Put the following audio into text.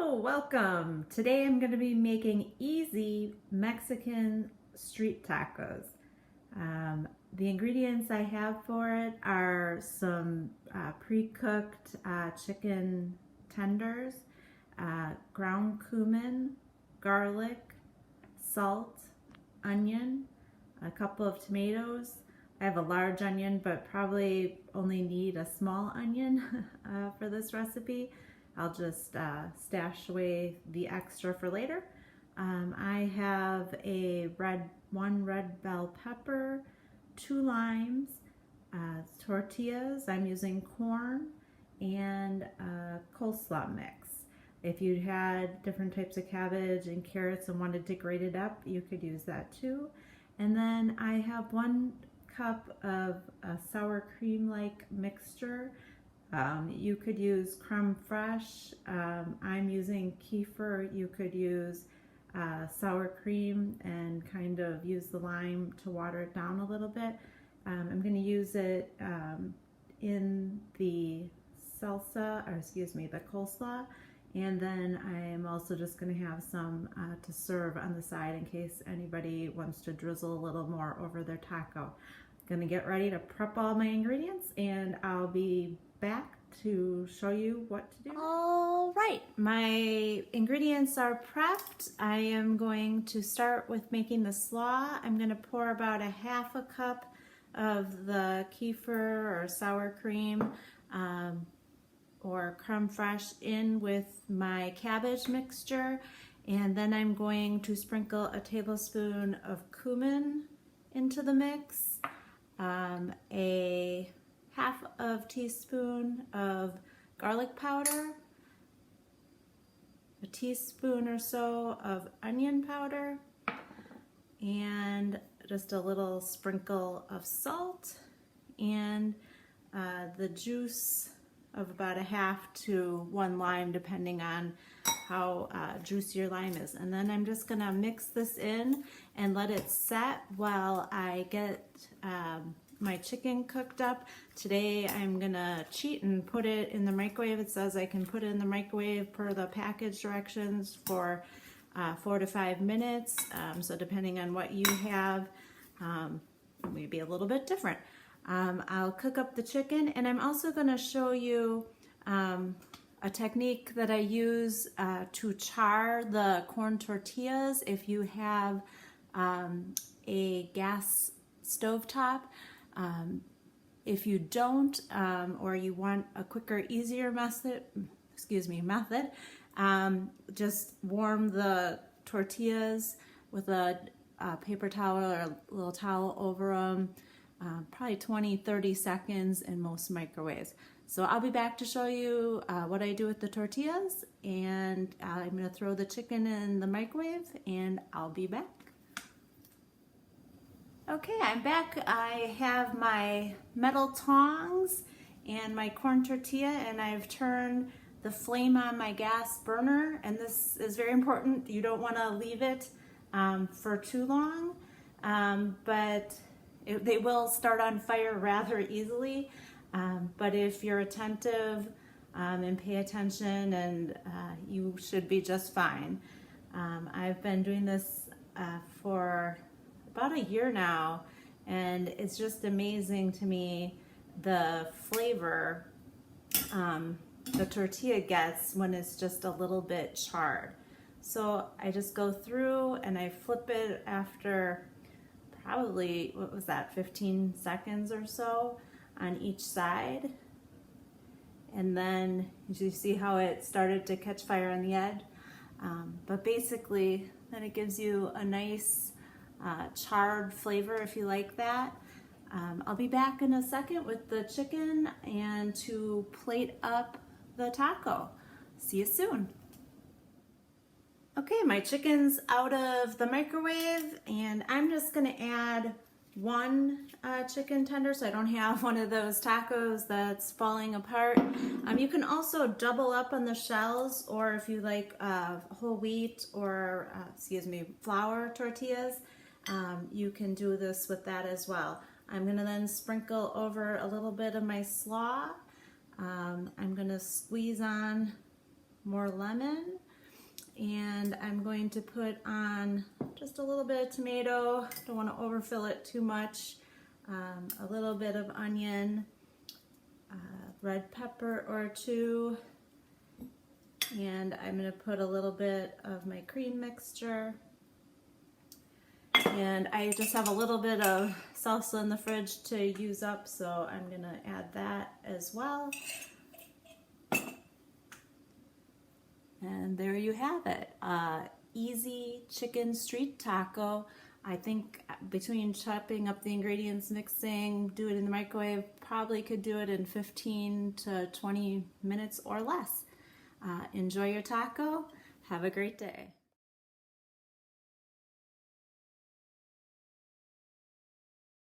Hello, welcome. Today I'm going to be making easy Mexican street tacos. The ingredients I have for it are some pre-cooked chicken tenders, ground cumin, garlic, salt, onion, a couple of tomatoes. I have a large onion, but probably only need a small onion for this recipe. I'll just stash away the extra for later. I have one red bell pepper, 2 limes, tortillas. I'm using corn, and a coleslaw mix. If you had different types of cabbage and carrots and wanted to grate it up, you could use that too. And then I have 1 cup of a sour cream like mixture. You could use creme fraiche. I'm using kefir. You could use sour cream and kind of use the lime to water it down a little bit. I'm going to use it in the the coleslaw, and then I am also just going to have some to serve on the side in case anybody wants to drizzle a little more over their taco. I'm going to get ready to prep all my ingredients, and I'll be back to show you what to do. All right, my ingredients are prepped. I am going to start with making the slaw. I'm going to pour about a 1/2 cup of the kefir or sour cream or creme fraiche in with my cabbage mixture, and then I'm going to sprinkle a tablespoon of cumin into the mix, a 1/2 teaspoon of garlic powder, a teaspoon or so of onion powder, and just a little sprinkle of salt, and the juice of about a 1/2 to 1 lime, depending on how juicy your lime is. And then I'm just gonna mix this in and let it set while I get my chicken cooked up. Today I'm gonna cheat and put it in the microwave. It says I can put it in the microwave per the package directions for 4 to 5 minutes. So depending on what you have, it may be a little bit different. I'll cook up the chicken, and I'm also gonna show you a technique that I use to char the corn tortillas if you have a gas stovetop. If you don't, or you want a quicker, easier method, just warm the tortillas with a paper towel or a little towel over them, probably 20-30 seconds in most microwaves. So I'll be back to show you what I do with the tortillas, and I'm going to throw the chicken in the microwave, and I'll be back. Okay, I'm back. I have my metal tongs and my corn tortilla, and I've turned the flame on my gas burner, and this is very important. You don't want to leave it for too long, but they will start on fire rather easily. But if you're attentive and pay attention, and you should be just fine. I've been doing this for about a year now, and it's just amazing to me the flavor the tortilla gets when it's just a little bit charred. So I just go through and I flip it after probably, 15 seconds or so on each side. And then you see how it started to catch fire on the edge. But basically, then it gives you a nice charred flavor if you like that. I'll be back in a second with the chicken and to plate up the taco. See you soon. Okay, my chicken's out of the microwave, and I'm just gonna add 1 chicken tender so I don't have one of those tacos that's falling apart. You can also double up on the shells, or if you like whole wheat or flour tortillas, you can do this with that as well. I'm gonna then sprinkle over a little bit of my slaw. I'm gonna squeeze on more lemon, and I'm going to put on just a little bit of tomato. Don't want to overfill it too much. A little bit of onion, red pepper or two, and I'm going to put a little bit of my cream mixture. And I just have a little bit of salsa in the fridge to use up, so I'm going to add that as well. And there you have it, easy chicken street taco. I think between chopping up the ingredients, mixing, do it in the microwave, probably could do it in 15 to 20 minutes or less. Enjoy your taco. Have a great day.